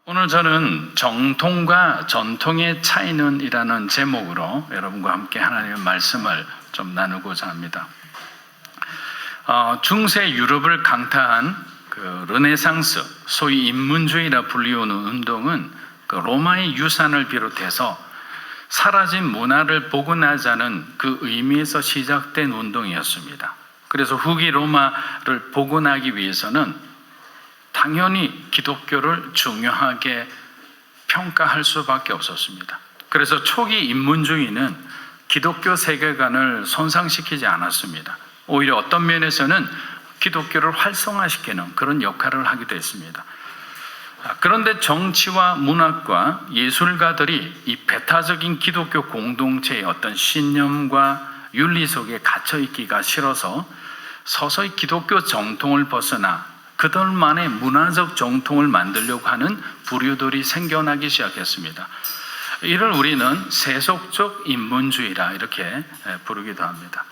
오늘 저는 정통과 전통의 차이는 이라는 제목으로 여러분과 함께 하나님의 말씀을 좀 나누고자 합니다. 중세 유럽을 강타한 그 르네상스, 소위 인문주의라 불리우는 운동은 그 로마의 유산을 비롯해서 사라진 문화를 복원하자는 그 의미에서 시작된 운동이었습니다. 그래서 후기 로마를 복원하기 위해서는 당연히 기독교를 중요하게 평가할 수밖에 없었습니다. 그래서 초기 인문주의는 기독교 세계관을 손상시키지 않았습니다. 오히려 어떤 면에서는 기독교를 활성화시키는 그런 역할을 하기도 했습니다. 그런데 정치와 문학과 예술가들이 이 배타적인 기독교 공동체의 어떤 신념과 윤리 속에 갇혀있기가 싫어서 서서히 기독교 정통을 벗어나 그들만의 문화적 정통을 만들려고 하는 부류들이 생겨나기 시작했습니다. 이를 우리는 세속적 인본주의라 이렇게 부르기도 합니다.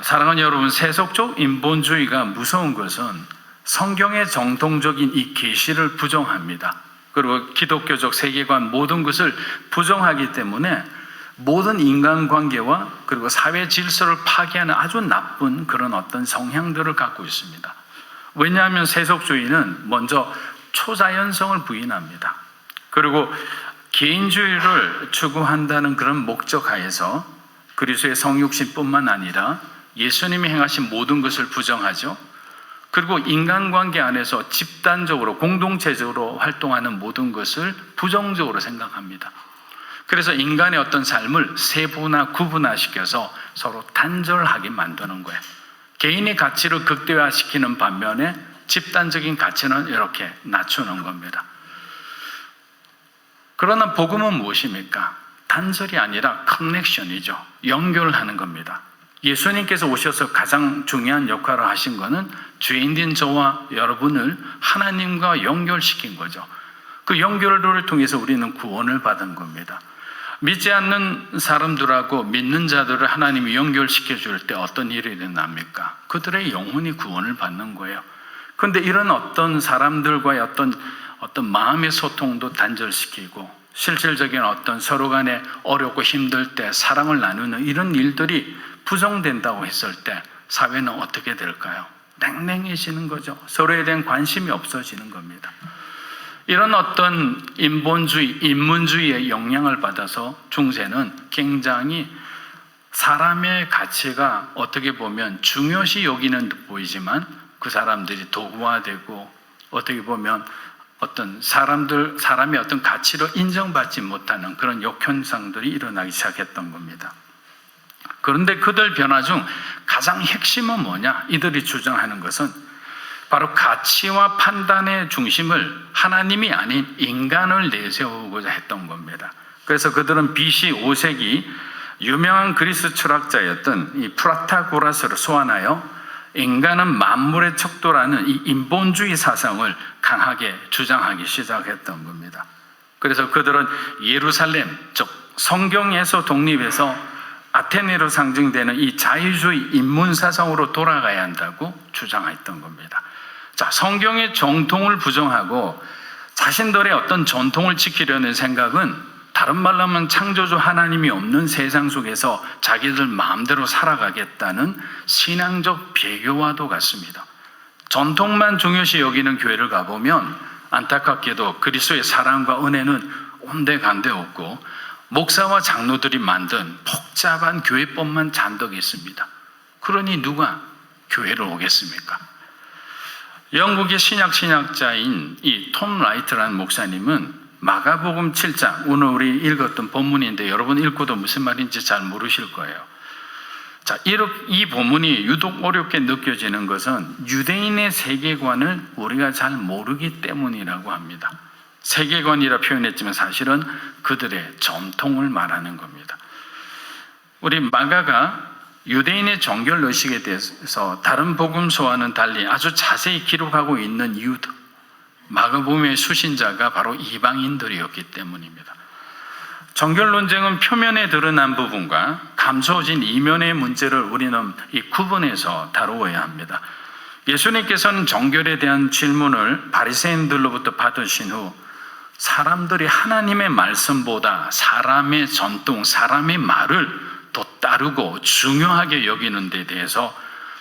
사랑하는 여러분, 세속적 인본주의가 무서운 것은 성경의 정통적인 이 계시를 부정합니다. 그리고 기독교적 세계관 모든 것을 부정하기 때문에 모든 인간관계와 그리고 사회 질서를 파괴하는 아주 나쁜 그런 어떤 성향들을 갖고 있습니다. 왜냐하면 세속주의는 먼저 초자연성을 부인합니다. 그리고 개인주의를 추구한다는 그런 목적하에서 그리스도의 성육신뿐만 아니라 예수님이 행하신 모든 것을 부정하죠. 그리고 인간관계 안에서 집단적으로 공동체적으로 활동하는 모든 것을 부정적으로 생각합니다. 그래서 인간의 어떤 삶을 세분화 구분화시켜서 서로 단절하게 만드는 거예요. 개인의 가치를 극대화시키는 반면에 집단적인 가치는 이렇게 낮추는 겁니다. 그러나 복음은 무엇입니까? 단절이 아니라 커넥션이죠. 연결하는 겁니다. 예수님께서 오셔서 가장 중요한 역할을 하신 것은 죄인된 저와 여러분을 하나님과 연결시킨 거죠. 그 연결을 통해서 우리는 구원을 받은 겁니다. 믿지 않는 사람들하고 믿는 자들을 하나님이 연결시켜 줄 때 어떤 일이 일어납니까? 그들의 영혼이 구원을 받는 거예요. 그런데 이런 어떤 사람들과의 어떤 마음의 소통도 단절시키고 실질적인 어떤 서로 간에 어렵고 힘들 때 사랑을 나누는 이런 일들이 부정된다고 했을 때 사회는 어떻게 될까요? 냉랭해지는 거죠. 서로에 대한 관심이 없어지는 겁니다. 이런 어떤 인문주의의 영향을 받아서 중세는 굉장히 사람의 가치가 어떻게 보면 중요시 여기는 듯 보이지만 그 사람들이 도구화되고 어떻게 보면 어떤 사람의 어떤 가치를 인정받지 못하는 그런 역현상들이 일어나기 시작했던 겁니다. 그런데 그들 변화 중 가장 핵심은 뭐냐? 이들이 주장하는 것은 바로 가치와 판단의 중심을 하나님이 아닌 인간을 내세우고자 했던 겁니다. 그래서 그들은 BC 5세기 유명한 그리스 철학자였던 이 프라타고라스를 소환하여 인간은 만물의 척도라는 이 인본주의 사상을 강하게 주장하기 시작했던 겁니다. 그래서 그들은 예루살렘, 즉 성경에서 독립해서 아테네로 상징되는 이 자유주의 인문사상으로 돌아가야 한다고 주장했던 겁니다. 자, 성경의 정통을 부정하고 자신들의 어떤 전통을 지키려는 생각은 다른 말로 하면 창조주 하나님이 없는 세상 속에서 자기들 마음대로 살아가겠다는 신앙적 배교와도 같습니다. 전통만 중요시 여기는 교회를 가보면 안타깝게도 그리스도의 사랑과 은혜는 온데간데 없고 목사와 장로들이 만든 복잡한 교회법만 잔뜩 있습니다. 그러니 누가 교회를 오겠습니까? 영국의 신약자인 이 톰 라이트라는 목사님은 마가복음 7장, 오늘 우리 읽었던 본문인데 여러분 읽고도 무슨 말인지 잘 모르실 거예요. 자, 이 본문이 유독 어렵게 느껴지는 것은 유대인의 세계관을 우리가 잘 모르기 때문이라고 합니다. 세계관이라 표현했지만 사실은 그들의 전통을 말하는 겁니다. 우리 마가가 유대인의 정결 의식에 대해서 다른 복음서와는 달리 아주 자세히 기록하고 있는 이유도 마가복음의 수신자가 바로 이방인들이었기 때문입니다. 정결 논쟁은 표면에 드러난 부분과 감춰진 이면의 문제를 우리는 이 구분해서 다루어야 합니다. 예수님께서는 정결에 대한 질문을 바리새인들로부터 받으신 후 사람들이 하나님의 말씀보다 사람의 전통, 사람의 말을 더 따르고 중요하게 여기는 데 대해서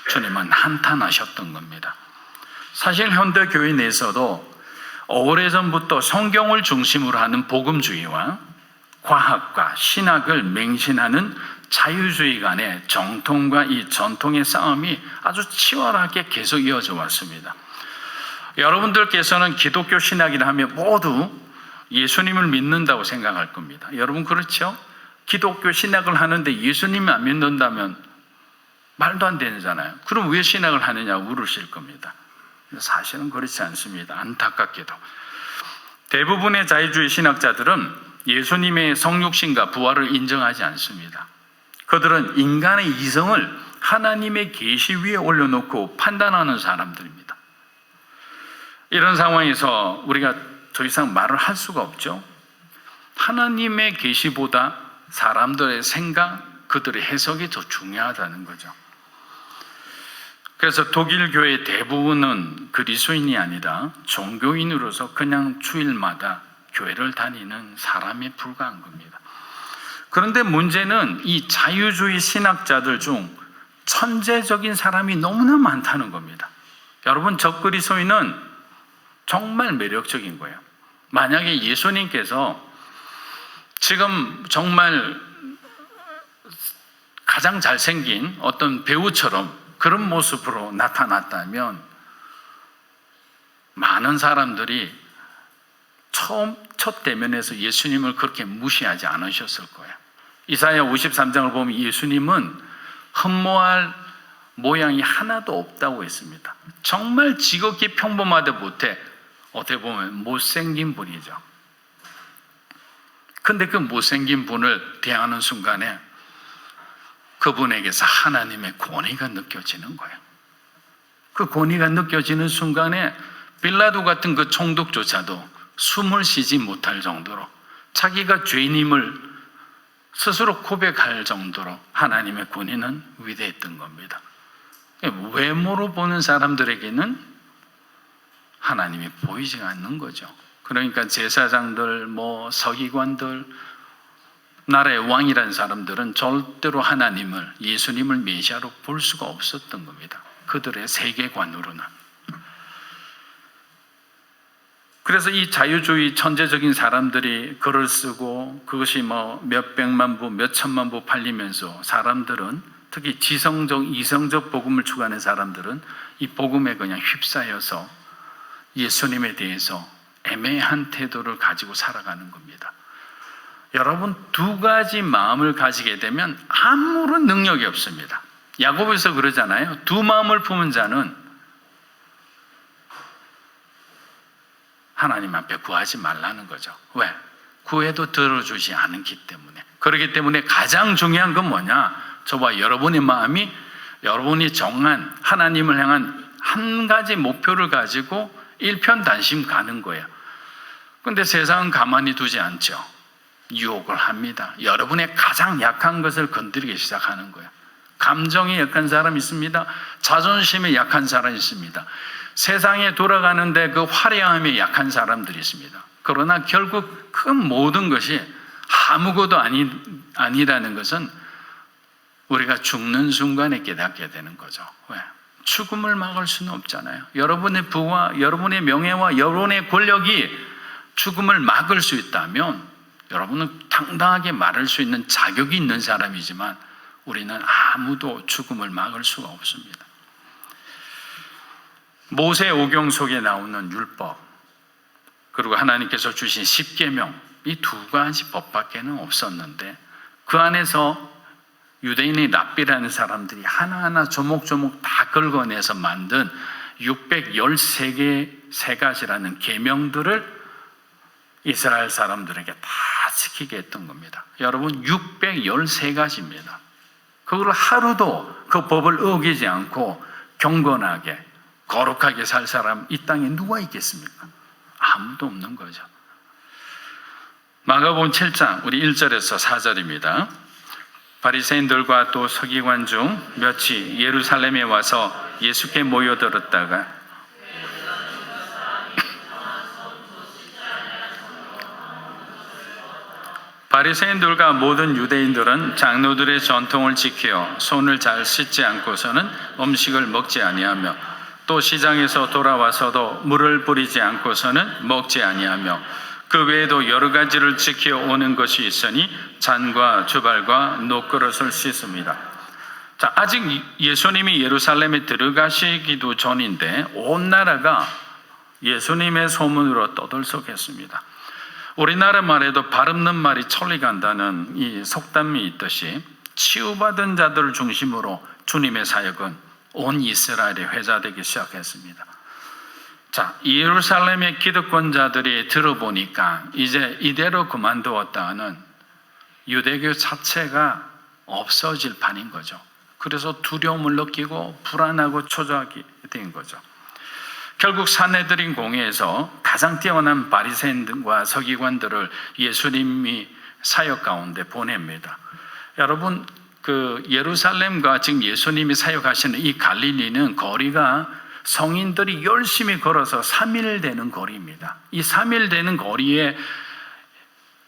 주님은 한탄하셨던 겁니다. 사실 현대 교회 내에서도 오래전부터 성경을 중심으로 하는 복음주의와 과학과 신학을 맹신하는 자유주의 간의 정통과 이 전통의 싸움이 아주 치열하게 계속 이어져 왔습니다. 여러분들께서는 기독교 신학이라 하면 모두 예수님을 믿는다고 생각할 겁니다. 여러분 그렇죠? 기독교 신학을 하는데 예수님을 안 믿는다면 말도 안 되잖아요. 그럼 왜 신학을 하느냐고 물으실 겁니다. 사실은 그렇지 않습니다. 안타깝게도 대부분의 자유주의 신학자들은 예수님의 성육신과 부활을 인정하지 않습니다. 그들은 인간의 이성을 하나님의 계시 위에 올려놓고 판단하는 사람들입니다. 이런 상황에서 우리가 더 이상 말을 할 수가 없죠. 하나님의 계시보다 사람들의 생각, 그들의 해석이 더 중요하다는 거죠. 그래서 독일 교회 대부분은 그리스도인이 아니라 종교인으로서 그냥 주일마다 교회를 다니는 사람에 불과한 겁니다. 그런데 문제는 이 자유주의 신학자들 중 천재적인 사람이 너무나 많다는 겁니다. 여러분, 저 그리스도인은 정말 매력적인 거예요. 만약에 예수님께서 지금 정말 가장 잘생긴 어떤 배우처럼 그런 모습으로 나타났다면 많은 사람들이 첫 대면에서 예수님을 그렇게 무시하지 않으셨을 거예요. 이사야 53장을 보면 예수님은 흠모할 모양이 하나도 없다고 했습니다. 정말 지극히 평범하다 못해 어떻게 보면 못생긴 분이죠. 근데 그 못생긴 분을 대하는 순간에 그분에게서 하나님의 권위가 느껴지는 거예요. 그 권위가 느껴지는 순간에 빌라도 같은 그 총독조차도 숨을 쉬지 못할 정도로 자기가 죄인임을 스스로 고백할 정도로 하나님의 권위는 위대했던 겁니다. 외모로 보는 사람들에게는 하나님이 보이지 않는 거죠. 그러니까 제사장들, 서기관들, 나라의 왕이라는 사람들은 절대로 하나님을, 예수님을 메시아로 볼 수가 없었던 겁니다. 그들의 세계관으로는. 그래서 이 자유주의 천재적인 사람들이 글을 쓰고 그것이 몇백만 부, 몇천만 부 팔리면서 사람들은, 특히 지성적, 이성적 복음을 추구하는 사람들은 이 복음에 그냥 휩싸여서 예수님에 대해서 애매한 태도를 가지고 살아가는 겁니다. 여러분, 두 가지 마음을 가지게 되면 아무런 능력이 없습니다. 야고보에서 그러잖아요. 두 마음을 품은 자는 하나님 앞에 구하지 말라는 거죠. 왜? 구해도 들어주지 않기 때문에. 그렇기 때문에 가장 중요한 건 뭐냐? 저와 여러분의 마음이 여러분이 정한 하나님을 향한 한 가지 목표를 가지고 일편단심 가는 거예요. 그런데 세상은 가만히 두지 않죠. 유혹을 합니다. 여러분의 가장 약한 것을 건드리기 시작하는 거예요. 감정이 약한 사람이 있습니다. 자존심이 약한 사람이 있습니다. 세상에 돌아가는데 그 화려함에 약한 사람들이 있습니다. 그러나 결국 그 모든 것이 아무것도 아니라는 것은 우리가 죽는 순간에 깨닫게 되는 거죠. 왜? 죽음을 막을 수는 없잖아요. 여러분의 부와 여러분의 명예와 여러분의 권력이 죽음을 막을 수 있다면 여러분은 당당하게 말할 수 있는 자격이 있는 사람이지만 우리는 아무도 죽음을 막을 수가 없습니다. 모세 오경 속에 나오는 율법, 그리고 하나님께서 주신 십계명, 이 두 가지 법밖에는 없었는데 그 안에서 유대인의 랍비라는 사람들이 하나하나 조목조목 다 긁어내서 만든 613개 세 가지라는 계명들을 이스라엘 사람들에게 다 지키게 했던 겁니다. 여러분, 613가지입니다. 그걸 하루도 그 법을 어기지 않고 경건하게 거룩하게 살 사람 이 땅에 누가 있겠습니까? 아무도 없는 거죠. 마가복음 7장 우리 1절에서 4절입니다. 바리새인들과 또 서기관 중 몇이 예루살렘에 와서 예수께 모여들었다가 바리새인들과 모든 유대인들은 장로들의 전통을 지켜 손을 잘 씻지 않고서는 음식을 먹지 아니하며 또 시장에서 돌아와서도 물을 뿌리지 않고서는 먹지 아니하며 그 외에도 여러 가지를 지켜 오는 것이 있으니 잔과 주발과 녹그릇을 씻습니다. 자, 아직 예수님이 예루살렘에 들어가시기도 전인데 온 나라가 예수님의 소문으로 떠들썩했습니다. 우리나라 말에도 발 없는 말이 천리 간다는 이 속담이 있듯이 치유받은 자들을 중심으로 주님의 사역은 온 이스라엘에 회자되기 시작했습니다. 자, 예루살렘의 기득권자들이 들어보니까 이제 이대로 그만두었다는 유대교 자체가 없어질 판인 거죠. 그래서 두려움을 느끼고 불안하고 초조하게 된 거죠. 결국 산헤드린 공회에서 가장 뛰어난 바리새인과 서기관들을 예수님이 사역 가운데 보냅니다. 여러분, 그 예루살렘과 지금 예수님이 사역하시는 이 갈릴리는 거리가 성인들이 열심히 걸어서 3일 되는 거리입니다. 이 3일 되는 거리에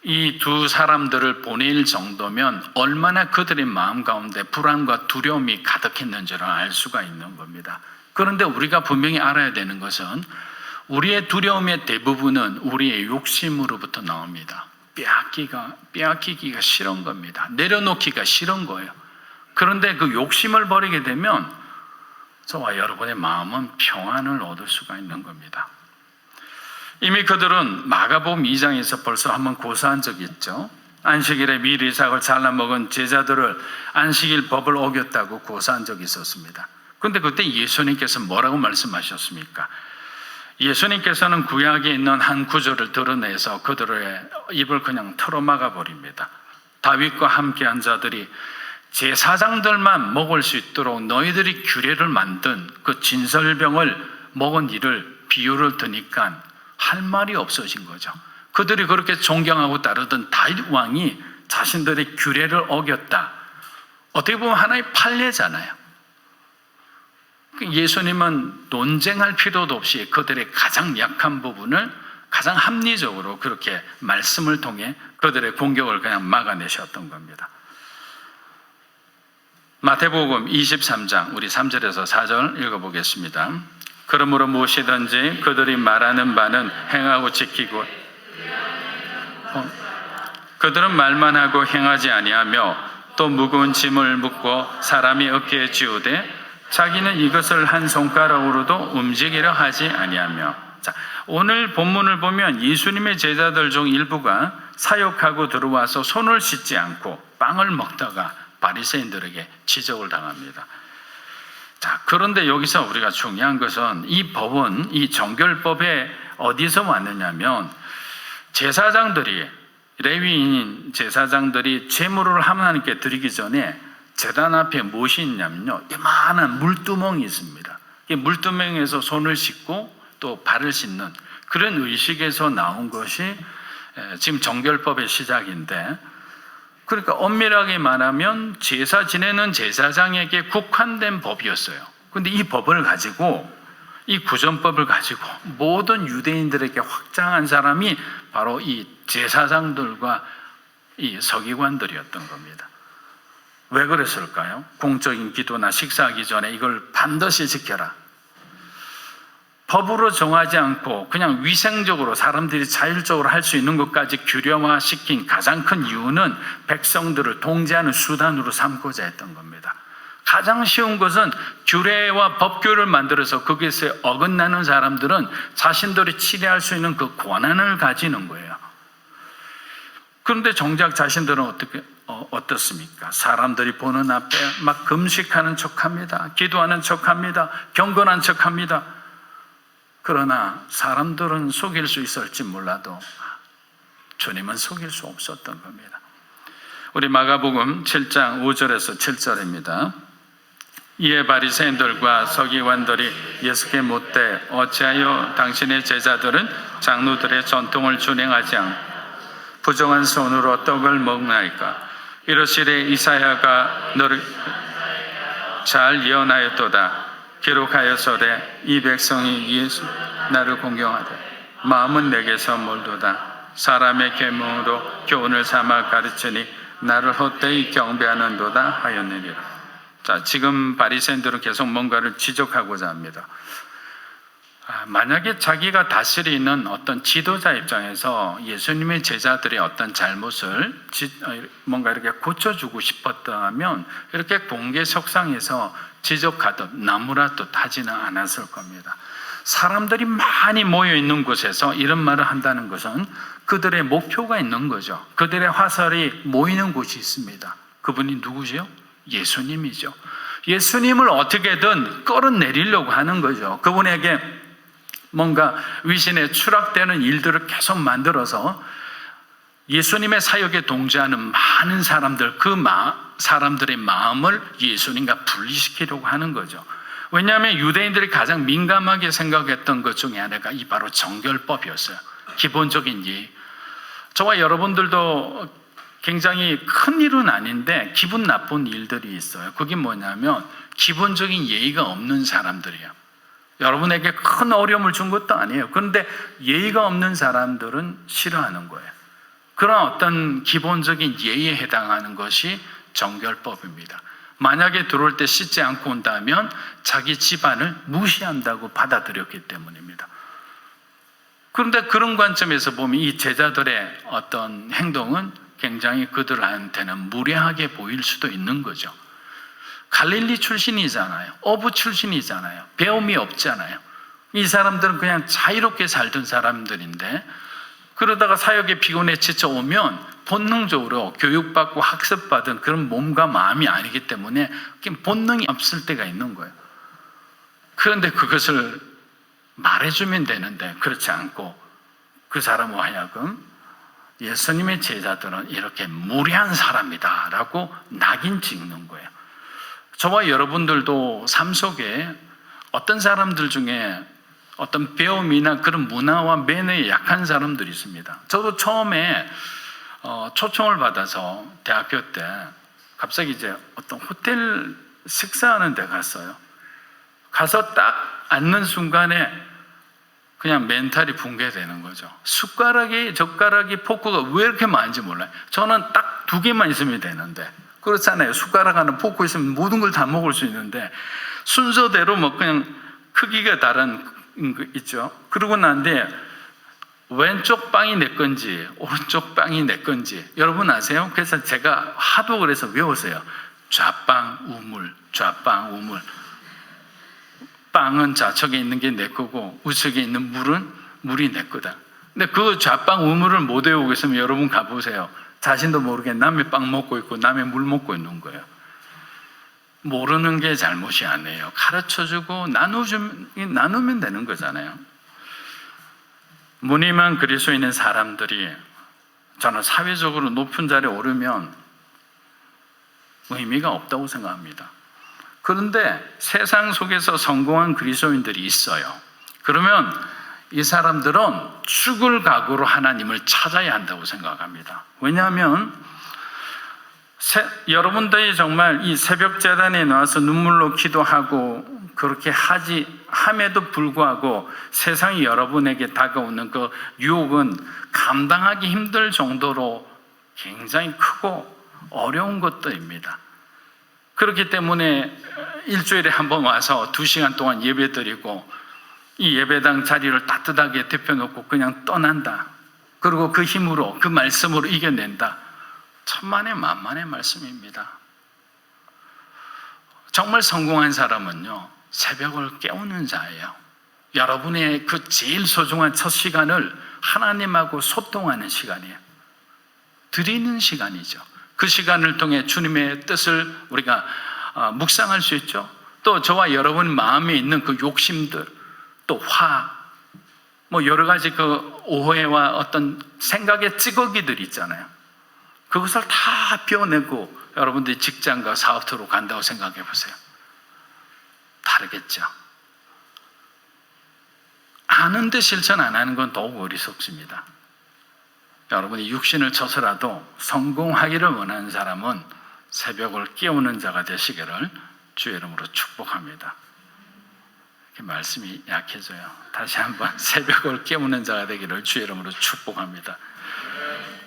이 두 사람들을 보낼 정도면 얼마나 그들의 마음 가운데 불안과 두려움이 가득했는지를 알 수가 있는 겁니다. 그런데 우리가 분명히 알아야 되는 것은 우리의 두려움의 대부분은 우리의 욕심으로부터 나옵니다. 빼앗기기가 싫은 겁니다. 내려놓기가 싫은 거예요. 그런데 그 욕심을 버리게 되면 저와 여러분의 마음은 평안을 얻을 수가 있는 겁니다. 이미 그들은 마가복음 2장에서 벌써 한번 고사한 적이 있죠. 안식일에 미리 이삭을 잘라먹은 제자들을 안식일 법을 어겼다고 고사한 적이 있었습니다. 그런데 그때 예수님께서 뭐라고 말씀하셨습니까? 예수님께서는 구약에 있는 한 구절을 드러내서 그들의 입을 그냥 틀어막아 버립니다. 다윗과 함께한 자들이 제사장들만 먹을 수 있도록 너희들이 규례를 만든 그 진설병을 먹은 일을 비유를 드니까 할 말이 없어진 거죠. 그들이 그렇게 존경하고 따르던 다윗 왕이 자신들의 규례를 어겼다. 어떻게 보면 하나의 판례잖아요. 예수님은 논쟁할 필요도 없이 그들의 가장 약한 부분을 가장 합리적으로 그렇게 말씀을 통해 그들의 공격을 그냥 막아내셨던 겁니다. 마태복음 23장 우리 3절에서 4절 읽어보겠습니다. 그러므로 무엇이든지 그들이 말하는 바는 행하고 지키고 그들은 말만 하고 행하지 아니하며 또 무거운 짐을 묻고 사람이 어깨에 지우되 자기는 이것을 한 손가락으로도 움직이려 하지 아니하며. 자, 오늘 본문을 보면 예수님의 제자들 중 일부가 사역하고 들어와서 손을 씻지 않고 빵을 먹다가 바리새인들에게 지적을 당합니다. 자, 그런데 여기서 우리가 중요한 것은 이 법은 이 정결법에 어디서 왔느냐면 제사장들이 레위인 제사장들이 제물을 하나님께 드리기 전에 제단 앞에 무엇이 있냐면요, 이만한 물두멍이 있습니다. 이 물두멍에서 손을 씻고 또 발을 씻는 그런 의식에서 나온 것이 지금 정결법의 시작인데, 그러니까 엄밀하게 말하면 제사 지내는 제사장에게 국한된 법이었어요. 그런데 이 법을 가지고, 이 구전법을 가지고 모든 유대인들에게 확장한 사람이 바로 이 제사장들과 이 서기관들이었던 겁니다. 왜 그랬을까요? 공적인 기도나 식사하기 전에 이걸 반드시 지켜라. 법으로 정하지 않고 그냥 위생적으로 사람들이 자율적으로 할 수 있는 것까지 규례화시킨 가장 큰 이유는 백성들을 통제하는 수단으로 삼고자 했던 겁니다. 가장 쉬운 것은 규례와 법규를 만들어서 거기서 어긋나는 사람들은 자신들이 치료할 수 있는 그 권한을 가지는 거예요. 그런데 정작 자신들은 어떻습니까? 사람들이 보는 앞에 막 금식하는 척합니다. 기도하는 척합니다. 경건한 척합니다. 그러나 사람들은 속일 수 있을지 몰라도 주님은 속일 수 없었던 겁니다. 우리 마가복음 7장 5절에서 7절입니다. 이에 바리새인들과 서기관들이 예수께 묻되 어찌하여 당신의 제자들은 장로들의 전통을 준행하지 않고 부정한 손으로 떡을 먹나이까? 이르시되 이사야가 너를 잘 예언하였도다. 기록하였으되 이 백성이 예수 나를 공경하되 마음은 내게서 멀도다. 사람의 계명으로 교훈을 삼아 가르치니 나를 헛되이 경배하는도다 하였느니라. 자, 지금 바리새인들은 계속 뭔가를 지적하고자 합니다. 만약에 자기가 다스리는 어떤 지도자 입장에서 예수님의 제자들의 어떤 잘못을 뭔가 이렇게 고쳐주고 싶었다면 이렇게 공개 석상에서 지적하듯 나무라도 타지는 않았을 겁니다. 사람들이 많이 모여 있는 곳에서 이런 말을 한다는 것은 그들의 목표가 있는 거죠. 그들의 화살이 모이는 곳이 있습니다. 그분이 누구죠? 예수님이죠. 예수님을 어떻게든 끌어내리려고 하는 거죠. 그분에게 뭔가 위신에 추락되는 일들을 계속 만들어서 예수님의 사역에 동조하는 많은 사람들, 사람들의 마음을 예수님과 분리시키려고 하는 거죠. 왜냐하면 유대인들이 가장 민감하게 생각했던 것 중에 하나가 이 바로 정결법이었어요. 기본적인 예의. 저와 여러분들도 굉장히 큰 일은 아닌데 기분 나쁜 일들이 있어요. 그게 뭐냐면 기본적인 예의가 없는 사람들이에요. 여러분에게 큰 어려움을 준 것도 아니에요. 그런데 예의가 없는 사람들은 싫어하는 거예요. 그런 어떤 기본적인 예의에 해당하는 것이 정결법입니다. 만약에 들어올 때 씻지 않고 온다면 자기 집안을 무시한다고 받아들였기 때문입니다. 그런데 그런 관점에서 보면 이 제자들의 어떤 행동은 굉장히 그들한테는 무례하게 보일 수도 있는 거죠. 갈릴리 출신이잖아요. 어부 출신이잖아요. 배움이 없잖아요. 이 사람들은 그냥 자유롭게 살던 사람들인데 그러다가 사역에 피곤해 지쳐오면 본능적으로 교육받고 학습받은 그런 몸과 마음이 아니기 때문에 본능이 없을 때가 있는 거예요. 그런데 그것을 말해주면 되는데 그렇지 않고 그 사람을 하여금 예수님의 제자들은 이렇게 무례한 사람이다 라고 낙인 찍는 거예요. 저와 여러분들도 삶 속에 어떤 사람들 중에 어떤 배움이나 그런 문화와 매너에 약한 사람들이 있습니다. 저도 처음에 초청을 받아서 대학교 때 갑자기 이제 어떤 호텔 식사하는 데 갔어요. 가서 딱 앉는 순간에 그냥 멘탈이 붕괴되는 거죠. 숟가락이, 젓가락이, 포크가 왜 이렇게 많은지 몰라요. 저는 딱 2개만 있으면 되는데 그렇잖아요. 숟가락 하나, 포크 있으면 모든 걸 다 먹을 수 있는데 순서대로 뭐 그냥 크기가 다른 거 있죠. 그러고 난데 왼쪽 빵이 내 건지 오른쪽 빵이 내 건지 여러분 아세요? 그래서 제가 하도 그래서 외우세요. 좌빵 우물, 좌빵 우물. 빵은 좌측에 있는 게 내 거고 우측에 있는 물이 내 거다. 근데 그 좌빵 우물을 못 외우고 있으면 여러분 가보세요. 자신도 모르게 남의 빵 먹고 있고 남의 물 먹고 있는 거예요. 모르는 게 잘못이 아니에요. 가르쳐주고 나누면 되는 거잖아요. 무늬만 그리스도인인 사람들이 저는 사회적으로 높은 자리에 오르면 의미가 없다고 생각합니다. 그런데 세상 속에서 성공한 그리스도인들이 있어요. 그러면 이 사람들은 죽을 각오로 하나님을 찾아야 한다고 생각합니다. 왜냐하면 여러분들이 정말 이 새벽 제단에 나와서 눈물로 기도하고 그렇게 함에도 불구하고 세상이 여러분에게 다가오는 그 유혹은 감당하기 힘들 정도로 굉장히 크고 어려운 것들입니다. 그렇기 때문에 일주일에 한 번 와서 2시간 동안 예배드리고 이 예배당 자리를 따뜻하게 데펴놓고 그냥 떠난다. 그리고 그 힘으로 그 말씀으로 이겨낸다. 천만의 만만의 말씀입니다. 정말 성공한 사람은요 새벽을 깨우는 자예요. 여러분의 그 제일 소중한 첫 시간을 하나님하고 소통하는 시간이에요. 드리는 시간이죠. 그 시간을 통해 주님의 뜻을 우리가 묵상할 수 있죠. 또 저와 여러분 마음에 있는 그 욕심들, 또 뭐 여러 가지 그 오해와 어떤 생각의 찌꺼기들이 있잖아요. 그것을 다 비워내고 여러분들이 직장과 사업터로 간다고 생각해 보세요. 다르겠죠. 아는데 실천 안 하는 건 더욱 어리석습니다. 여러분이 육신을 쳐서라도 성공하기를 원하는 사람은 새벽을 깨우는 자가 되시기를 주의 이름으로 축복합니다. 이렇게 말씀이 약해져요. 다시 한번 새벽을 깨우는 자가 되기를 주의 이름으로 축복합니다.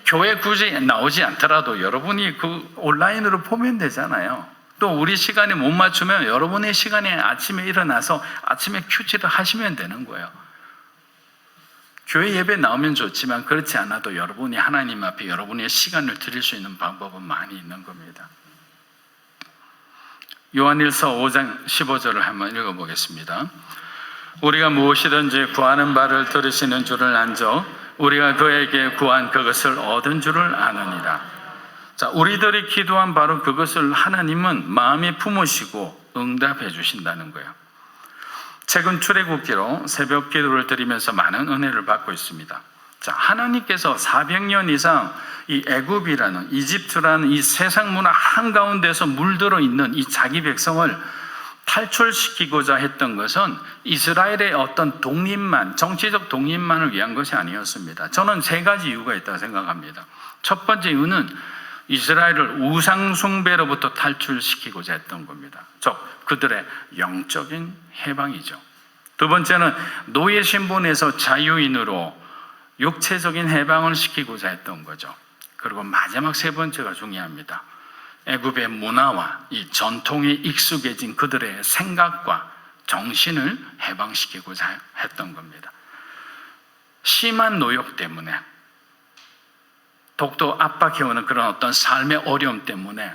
교회 굳이 나오지 않더라도 여러분이 그 온라인으로 보면 되잖아요. 또 우리 시간에 못 맞추면 여러분의 시간에 아침에 일어나서 아침에 큐티를 하시면 되는 거예요. 교회 예배 나오면 좋지만 그렇지 않아도 여러분이 하나님 앞에 여러분의 시간을 드릴 수 있는 방법은 많이 있는 겁니다. 요한일서 5장 15절을 한번 읽어보겠습니다. 우리가 무엇이든지 구하는 바를 들으시는 줄을 안죠. 우리가 그에게 구한 그것을 얻은 줄을 아느니라. 자, 우리들이 기도한 바로 그것을 하나님은 마음에 품으시고 응답해 주신다는 거예요. 최근 출애굽기로 새벽 기도를 드리면서 많은 은혜를 받고 있습니다. 자, 하나님께서 400년 이상 이 애굽이라는 이집트라는 이 세상 문화 한가운데서 물들어 있는 이 자기 백성을 탈출시키고자 했던 것은 이스라엘의 어떤 독립만, 정치적 독립만을 위한 것이 아니었습니다. 저는 세 가지 이유가 있다고 생각합니다. 첫 번째 이유는 이스라엘을 우상숭배로부터 탈출시키고자 했던 겁니다. 즉 그들의 영적인 해방이죠. 두 번째는 노예 신분에서 자유인으로 육체적인 해방을 시키고자 했던 거죠. 그리고 마지막 세 번째가 중요합니다. 애굽의 문화와 이 전통에 익숙해진 그들의 생각과 정신을 해방시키고자 했던 겁니다. 심한 노역 때문에, 독도 압박해오는 그런 어떤 삶의 어려움 때문에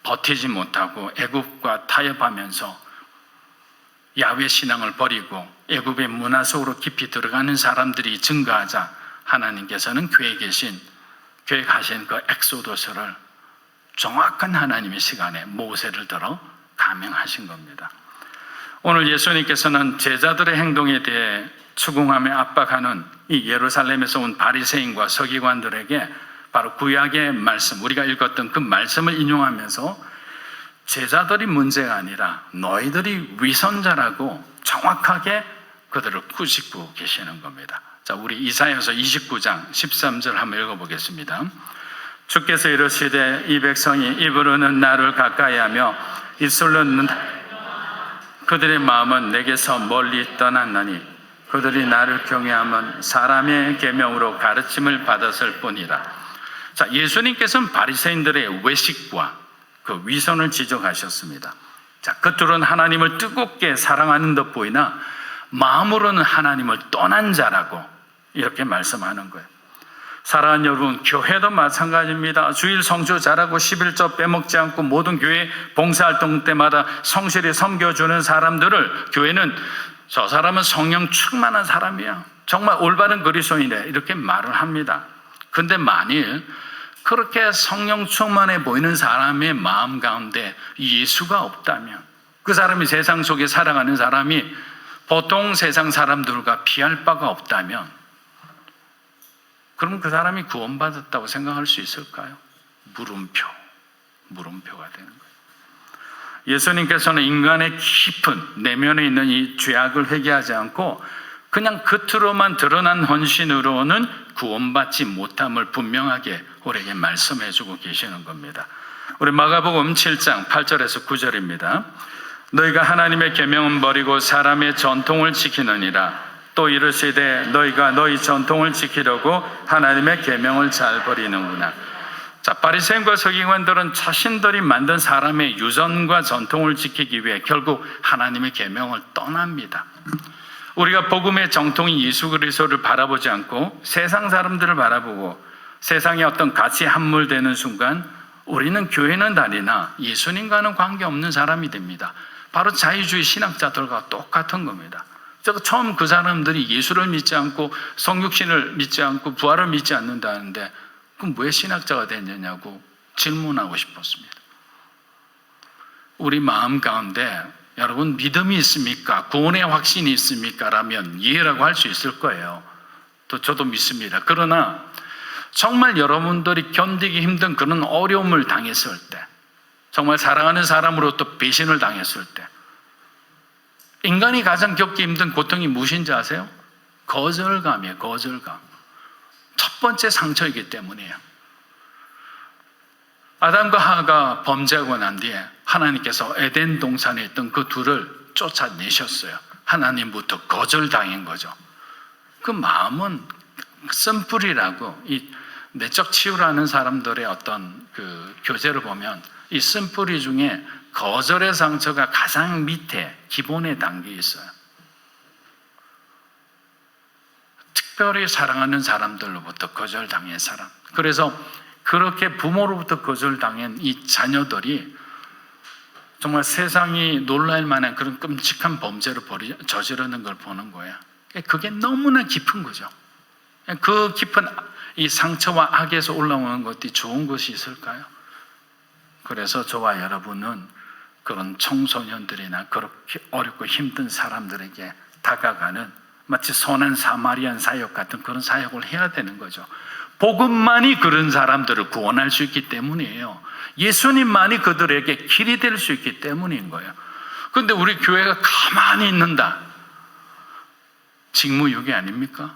버티지 못하고 애굽과 타협하면서 야훼 신앙을 버리고 애굽의 문화 속으로 깊이 들어가는 사람들이 증가하자 하나님께서는 계획하신 그 엑소더스를 정확한 하나님의 시간에 모세를 들어 감행하신 겁니다. 오늘 예수님께서는 제자들의 행동에 대해 추궁하며 압박하는 이 예루살렘에서 온 바리새인과 서기관들에게 바로 구약의 말씀, 우리가 읽었던 그 말씀을 인용하면서 제자들이 문제가 아니라 너희들이 위선자라고 정확하게 그들을 꾸짖고 계시는 겁니다. 자, 우리 이사야서 29장 13절 한번 읽어보겠습니다. 주께서 이르시되 이 백성이 입으로는 나를 가까이하며 입술로는 그들의 마음은 내게서 멀리 떠났나니 그들이 나를 경외하면 사람의 계명으로 가르침을 받았을 뿐이라. 자, 예수님께서는 바리새인들의 외식과 그 위선을 지적하셨습니다. 자, 겉으로는 하나님을 뜨겁게 사랑하는 듯 보이나 마음으로는 하나님을 떠난 자라고 이렇게 말씀하는 거예요. 사랑하는 여러분, 교회도 마찬가지입니다. 주일 성수 잘하고 11조 빼먹지 않고 모든 교회 봉사활동 때마다 성실히 섬겨주는 사람들을 교회는 저 사람은 성령 충만한 사람이야, 정말 올바른 그리스도인이래, 이렇게 말을 합니다. 근데 만일 그렇게 성령 충만해 보이는 사람의 마음 가운데 예수가 없다면, 그 사람이 세상 속에 살아가는 사람이 보통 세상 사람들과 비할 바가 없다면, 그럼 그 사람이 구원받았다고 생각할 수 있을까요? 물음표가 되는 거예요. 예수님께서는 인간의 깊은 내면에 있는 이 죄악을 회개하지 않고 그냥 겉으로만 드러난 헌신으로는 구원받지 못함을 분명하게 우리에게 말씀해주고 계시는 겁니다. 우리 마가복음 7장 8절에서 9절입니다. 너희가 하나님의 계명은 버리고 사람의 전통을 지키느니라. 또 이르시되 너희가 너희 전통을 지키려고 하나님의 계명을 잘 버리는구나. 자, 바리새인과 서기관들은 자신들이 만든 사람의 유전과 전통을 지키기 위해 결국 하나님의 계명을 떠납니다. 우리가 복음의 정통인 예수 그리스도를 바라보지 않고 세상 사람들을 바라보고 세상에 어떤 가치 함몰되는 순간 우리는 교회는 다니나 예수님과는 관계없는 사람이 됩니다. 바로 자유주의 신학자들과 똑같은 겁니다. 처음 그 사람들이 예수를 믿지 않고 성육신을 믿지 않고 부활을 믿지 않는다는데 그럼 왜 신학자가 됐느냐고 질문하고 싶었습니다. 우리 마음 가운데 여러분 믿음이 있습니까? 구원의 확신이 있습니까? 라면 이해라고 할 수 있을 거예요. 또 저도 믿습니다. 그러나 정말 여러분들이 견디기 힘든 그런 어려움을 당했을 때, 정말 사랑하는 사람으로부터 배신을 당했을 때, 인간이 가장 겪기 힘든 고통이 무엇인지 아세요? 거절감이에요. 거절감. 첫 번째 상처이기 때문이에요. 아담과 하와가 범죄하고 난 뒤에 하나님께서 에덴 동산에 있던 그 둘을 쫓아내셨어요. 하나님부터 거절당한 거죠. 그 마음은 쓴뿌리라고, 이 내적 치유라는 사람들의 어떤 그 교재를 보면 이 쓴뿌리 중에 거절의 상처가 가장 밑에 기본에 담겨 있어요. 특별히 사랑하는 사람들로부터 거절당한 사람. 그래서 그렇게 부모로부터 거절당한 이 자녀들이 정말 세상이 놀랄 만한 그런 끔찍한 범죄를 저지르는 걸 보는 거예요. 그게 너무나 깊은 거죠. 그 깊은 이 상처와 악에서 올라오는 것이 좋은 것이 있을까요? 그래서 저와 여러분은 그런 청소년들이나 그렇게 어렵고 힘든 사람들에게 다가가는 마치 선한 사마리안 사역 같은 그런 사역을 해야 되는 거죠. 복음만이 그런 사람들을 구원할 수 있기 때문이에요. 예수님만이 그들에게 길이 될 수 있기 때문인 거예요. 그런데 우리 교회가 가만히 있는다. 직무유기 아닙니까?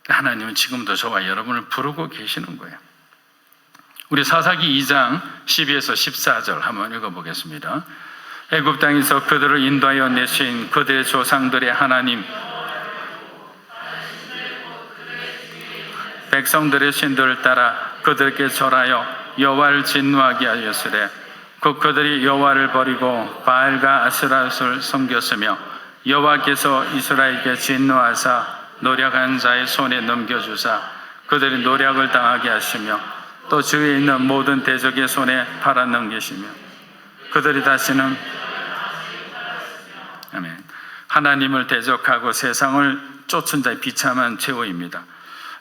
하나님은 지금도 저와 여러분을 부르고 계시는 거예요. 우리 사사기 2장 12에서 14절 한번 읽어보겠습니다. 애굽 땅에서 그들을 인도하여 내신 그들의 조상들의 하나님 백성들의 신들을 따라 그들에게 절하여 여호와를 진노하게 하였으되 그들이 여호와를 버리고 바알과 아스라를 섬겼으며 여호와께서 이스라엘에게 진노하사 노력한 자의 손에 넘겨주사 그들이 노력을 당하게 하시며 또 주위에 있는 모든 대적의 손에 팔아넘기시며 그들이 다시는 아멘. 하나님을 대적하고 세상을 쫓은 자의 비참한 최후입니다.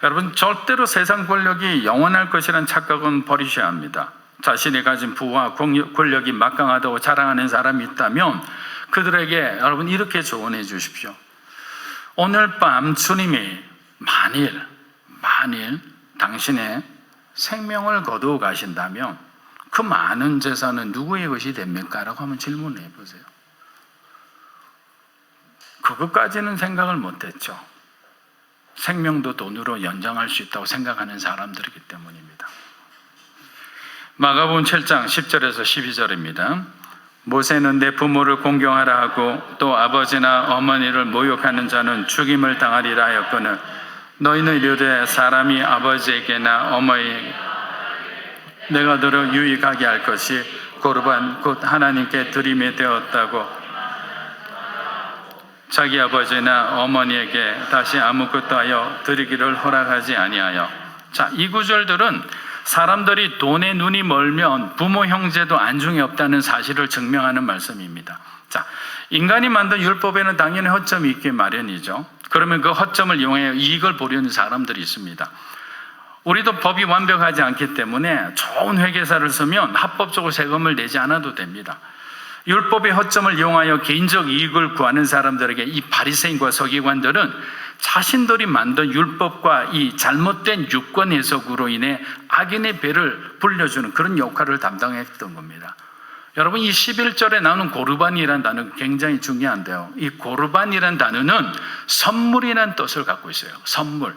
여러분, 절대로 세상 권력이 영원할 것이라는 착각은 버리셔야 합니다. 자신이 가진 부와 권력이 막강하다고 자랑하는 사람이 있다면 그들에게 여러분 이렇게 조언해 주십시오. 오늘 밤 주님이 만일 당신의 생명을 거두어 가신다면 그 많은 재산은 누구의 것이 됩니까? 라고 한번 질문을 해보세요. 그것까지는 생각을 못했죠. 생명도 돈으로 연장할 수 있다고 생각하는 사람들이기 때문입니다. 마가복음 7장 10절에서 12절입니다. 모세는 내 부모를 공경하라 하고 또 아버지나 어머니를 모욕하는 자는 죽임을 당하리라 하였거늘 너희는 이르되 사람이 아버지에게나 어머니에게 내가 너를 유익하게 할 것이 고르반 곧 하나님께 드림이 되었다고 자기 아버지나 어머니에게 다시 아무것도 하여 드리기를 허락하지 아니하여. 자, 이 구절들은 사람들이 돈에 눈이 멀면 부모 형제도 안중에 없다는 사실을 증명하는 말씀입니다. 자, 인간이 만든 율법에는 당연히 허점이 있기 마련이죠. 그러면 그 허점을 이용해 이익을 보려는 사람들이 있습니다. 우리도 법이 완벽하지 않기 때문에 좋은 회계사를 쓰면 합법적으로 세금을 내지 않아도 됩니다. 율법의 허점을 이용하여 개인적 이익을 구하는 사람들에게 이 바리새인과 서기관들은 자신들이 만든 율법과 이 잘못된 유권 해석으로 인해 악인의 배를 불려주는 그런 역할을 담당했던 겁니다. 여러분, 이 11절에 나오는 고르반이라는 단어가 굉장히 중요한데요. 이 고르반이라는 단어는 선물이라는 뜻을 갖고 있어요. 선물.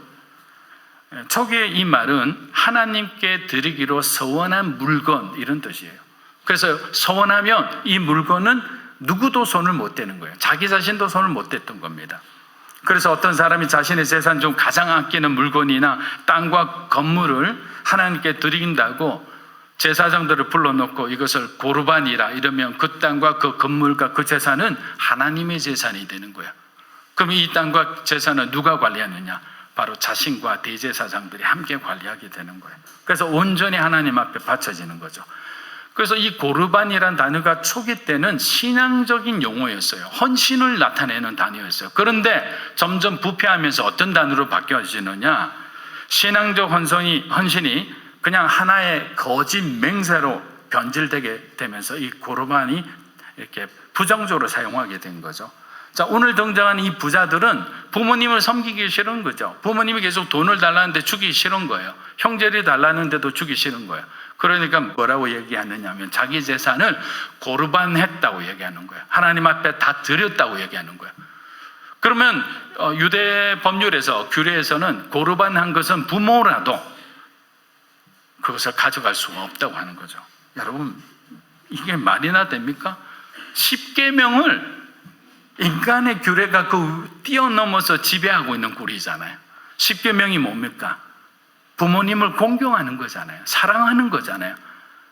초기에 이 말은 하나님께 드리기로 서원한 물건 이런 뜻이에요. 그래서 서원하면 이 물건은 누구도 손을 못 대는 거예요. 자기 자신도 손을 못 댔던 겁니다. 그래서 어떤 사람이 자신의 재산 중 가장 아끼는 물건이나 땅과 건물을 하나님께 드린다고 제사장들을 불러놓고 이것을 고르반이라 이러면 그 땅과 그 건물과 그 재산은 하나님의 재산이 되는 거예요. 그럼 이 땅과 재산은 누가 관리하느냐? 바로 자신과 대제사장들이 함께 관리하게 되는 거예요. 그래서 온전히 하나님 앞에 바쳐지는 거죠. 그래서 이 고르반이라는 단어가 초기 때는 신앙적인 용어였어요. 헌신을 나타내는 단어였어요. 그런데 점점 부패하면서 어떤 단어로 바뀌어지느냐? 신앙적 헌신이 그냥 하나의 거짓 맹세로 변질되게 되면서 이 고르반이 이렇게 부정적으로 사용하게 된 거죠. 자, 오늘 등장하는 이 부자들은 부모님을 섬기기 싫은 거죠. 부모님이 계속 돈을 달라는데 주기 싫은 거예요. 형제들이 달라는데도 주기 싫은 거예요. 그러니까 뭐라고 얘기하느냐 하면 자기 재산을 고르반했다고 얘기하는 거예요. 하나님 앞에 다 드렸다고 얘기하는 거예요. 그러면 유대 법률에서 규례에서는 고르반한 것은 부모라도 그것을 가져갈 수가 없다고 하는 거죠. 여러분, 이게 말이나 됩니까? 10계명을 인간의 규례가 그 뛰어넘어서 지배하고 있는 꼴이잖아요. 십계명이 뭡니까? 부모님을 공경하는 거잖아요. 사랑하는 거잖아요.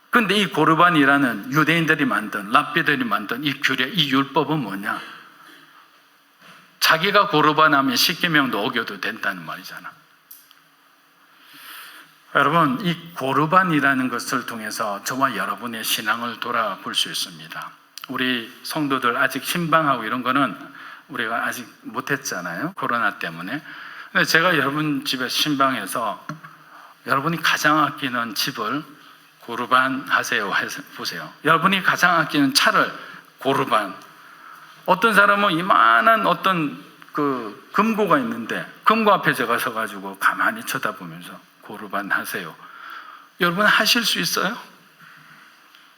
그런데 이 고르반이라는 유대인들이 만든, 랍비들이 만든 이 규례, 이 율법은 뭐냐? 자기가 고르반하면 십계명도 어겨도 된다는 말이잖아. 여러분, 이 고르반이라는 것을 통해서 저와 여러분의 신앙을 돌아볼 수 있습니다. 우리 성도들 아직 신방하고 이런 거는 우리가 아직 못했잖아요. 코로나 때문에. 근데 제가 여러분 집에 신방해서 여러분이 가장 아끼는 집을 고르반 하세요. 보세요. 여러분이 가장 아끼는 차를 고르반. 어떤 사람은 이만한 어떤 그 금고가 있는데 금고 앞에 제가 서가지고 가만히 쳐다보면서 고르반 하세요. 여러분 하실 수 있어요?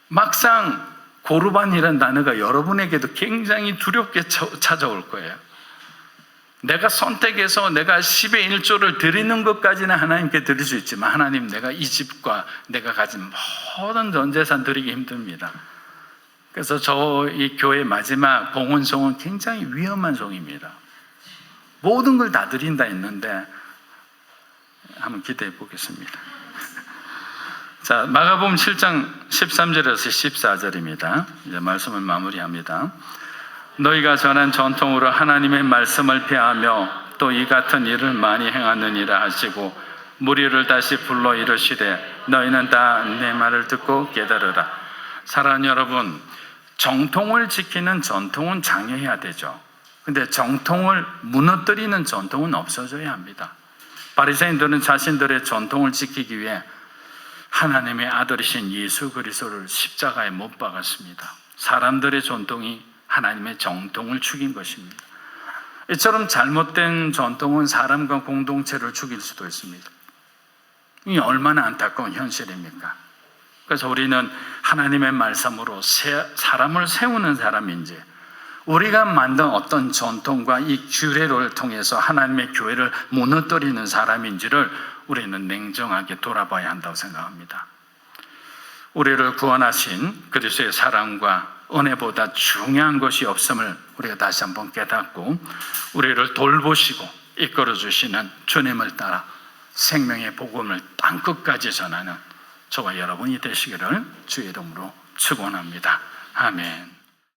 막상 고르반이라는 단어가 여러분에게도 굉장히 두렵게 찾아올 거예요. 내가 선택해서 내가 10의 1조를 드리는 것까지는 하나님께 드릴 수 있지만 하나님, 내가 이 집과 내가 가진 모든 전 재산 드리기 힘듭니다. 그래서 이 교회 마지막 봉헌송은 굉장히 위험한 송입니다. 모든 걸 다 드린다 했는데 한번 기대해 보겠습니다. 자, 마가복음 7장 13절에서 14절입니다. 이제 말씀을 마무리합니다. 너희가 전한 전통으로 하나님의 말씀을 폐하며 또 이 같은 일을 많이 행하느니라 하시고 무리를 다시 불러 이르시되 너희는 다 내 말을 듣고 깨달으라. 사랑하는 여러분, 정통을 지키는 전통은 장려해야 되죠. 근데 정통을 무너뜨리는 전통은 없어져야 합니다. 바리새인들은 자신들의 전통을 지키기 위해 하나님의 아들이신 예수 그리스도를 십자가에 못 박았습니다. 사람들의 전통이 하나님의 정통을 죽인 것입니다. 이처럼 잘못된 전통은 사람과 공동체를 죽일 수도 있습니다. 이 얼마나 안타까운 현실입니까? 그래서 우리는 하나님의 말씀으로 사람을 세우는 사람인지, 우리가 만든 어떤 전통과 이 규례를 통해서 하나님의 교회를 무너뜨리는 사람인지를 우리는 냉정하게 돌아봐야 한다고 생각합니다. 우리를 구원하신 그리스도의 사랑과 은혜보다 중요한 것이 없음을 우리가 다시 한번 깨닫고 우리를 돌보시고 이끌어 주시는 주님을 따라 생명의 복음을 땅끝까지 전하는 저와 여러분이 되시기를 주의 이름으로 축원합니다. 아멘.